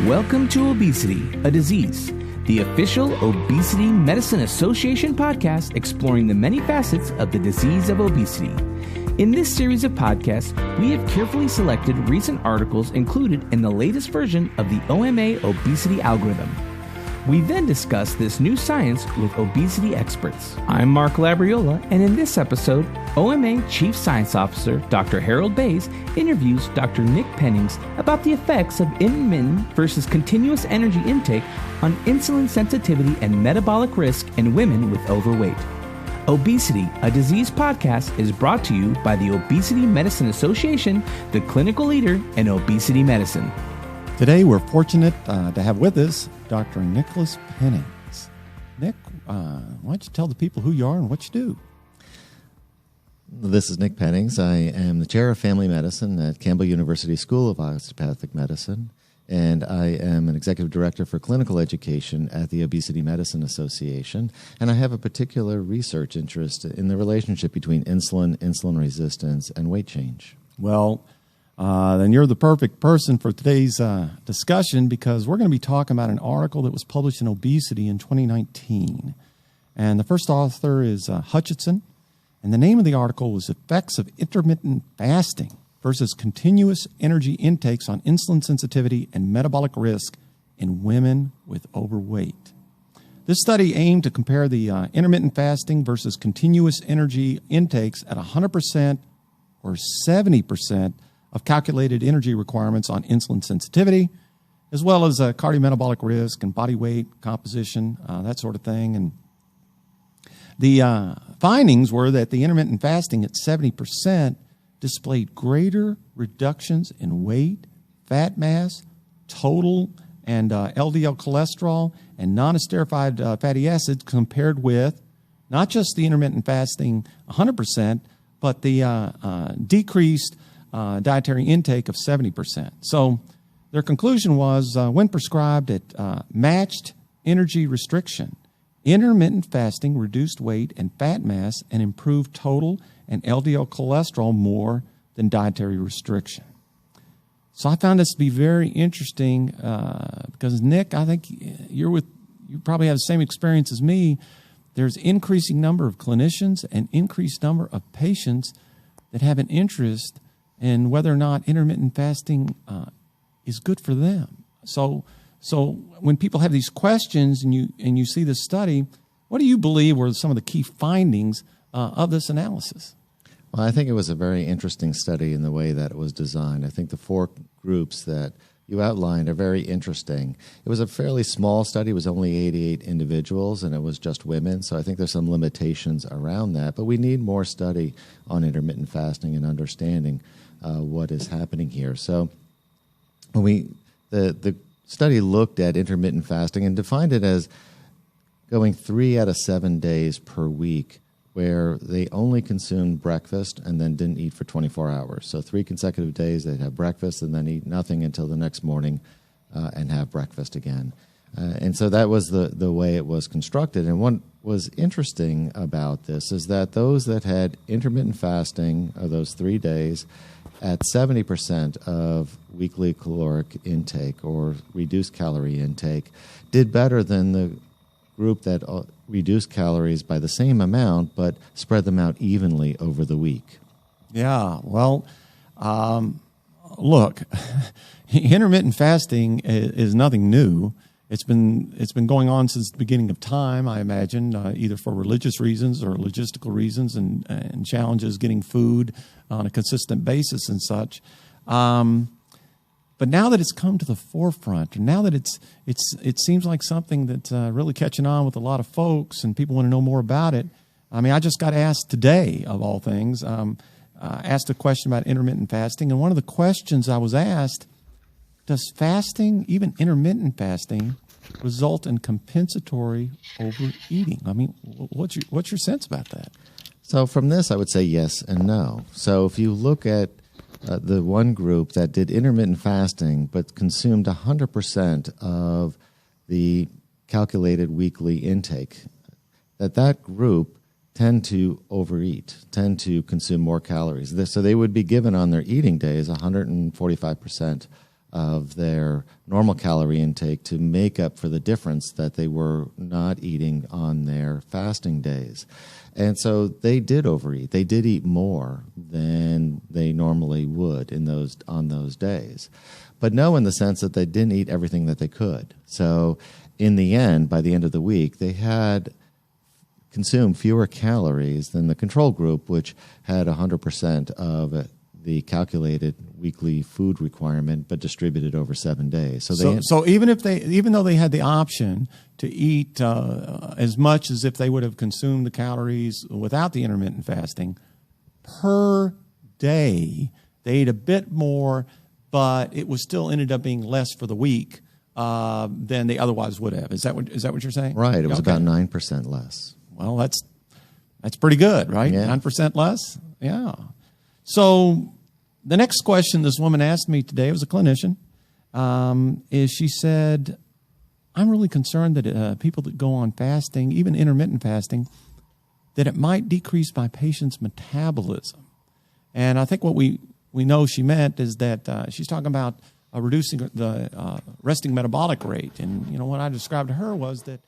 Welcome to Obesity, a Disease, the official Obesity Medicine Association podcast exploring the many facets of the disease of obesity. In this series of podcasts, we have carefully selected recent articles included in the latest version of the OMA obesity algorithm. We then discuss this new science with obesity experts. I'm Mark Labriola, and in this episode, OMA Chief Science Officer Dr. Harold Bays interviews Dr. Nick Pennings about the effects of intermittent versus continuous energy intake on insulin sensitivity and metabolic risk in women with overweight. Obesity, a Disease podcast is brought to you by the Obesity Medicine Association, the clinical leader in obesity medicine. Today, we're fortunate to have with us Dr. Nicholas Pennings. Nick, why don't you tell the people who you are and what you do? This is Nick Pennings. I am the chair of family medicine at Campbell University School of Osteopathic Medicine, and I am an executive director for clinical education at the Obesity Medicine Association. And I have a particular research interest in the relationship between insulin, insulin resistance, and weight change. Well, then you're the perfect person for today's discussion, because we're going to be talking about an article that was published in Obesity in 2019. And the first author is Hutchinson, and the name of the article was Effects of Intermittent Fasting versus Continuous Energy Intakes on Insulin Sensitivity and Metabolic Risk in Women with Overweight. This study aimed to compare the intermittent fasting versus continuous energy intakes at 100% or 70% of calculated energy requirements on insulin sensitivity, as well as cardiometabolic risk and body weight composition, that sort of thing. And the findings were that the intermittent fasting at 70% displayed greater reductions in weight, fat mass, total and LDL cholesterol, and non-esterified fatty acids compared with not just the intermittent fasting 100%, but the decreased dietary intake of 70%. So their conclusion was when prescribed at matched energy restriction, intermittent fasting reduced weight and fat mass and improved total and LDL cholesterol more than dietary restriction. So I found this to be very interesting because, Nick, I think you probably have the same experience as me. There's increasing number of clinicians and increased number of patients that have an interest and whether or not intermittent fasting is good for them. So when people have these questions and you see this study, what do you believe were some of the key findings of this analysis? Well, I think it was a very interesting study in the way that it was designed. I think the four groups that you outlined are very interesting. It was a fairly small study. It was only 88 individuals, and it was just women. So I think there's some limitations around that. But we need more study on intermittent fasting and understanding what is happening here. So when the study looked at intermittent fasting and defined it as going 3 out of 7 days per week where they only consumed breakfast and then didn't eat for 24 hours. So 3 consecutive days they'd have breakfast and then eat nothing until the next morning and have breakfast again. And so that was the way it was constructed. And what was interesting about this is that those that had intermittent fasting of those 3 days at 70% of weekly caloric intake or reduced calorie intake did better than the group that reduced calories by the same amount but spread them out evenly over the week. Yeah, well, look, intermittent fasting is nothing new. It's been going on since the beginning of time, I imagine, either for religious reasons or logistical reasons and challenges getting food on a consistent basis and such. But now that it's come to the forefront, and now that it seems like something that's really catching on with a lot of folks and people want to know more about it. I mean, I just got asked today, of all things, asked a question about intermittent fasting. And one of the questions I was asked, does fasting, even intermittent fasting, result in compensatory overeating? I mean, what's your sense about that? So from this, I would say yes and no. So if you look at the one group that did intermittent fasting but consumed 100% of the calculated weekly intake, that group tend to overeat, tend to consume more calories. So they would be given on their eating days 145% of their normal calorie intake to make up for the difference that they were not eating on their fasting days. And so they did overeat. They did eat more than they normally would on those days. But no, in the sense that they didn't eat everything that they could. So in the end, by the end of the week, they had consumed fewer calories than the control group, which had 100% of the calculated weekly food requirement, but distributed over 7 days. So even though they had the option to eat as much as if they would have consumed the calories without the intermittent fasting, per day they ate a bit more, but it was still ended up being less for the week than they otherwise would have. Is that what you're saying? Right. It was about 9% less. Well, that's pretty good, right? Yeah. 9% less? Yeah. So the next question this woman asked me today, was a clinician, is she said, I'm really concerned that people that go on fasting, even intermittent fasting, that it might decrease my patient's metabolism. And I think what we know she meant is that she's talking about reducing the resting metabolic rate. And, what I described to her was that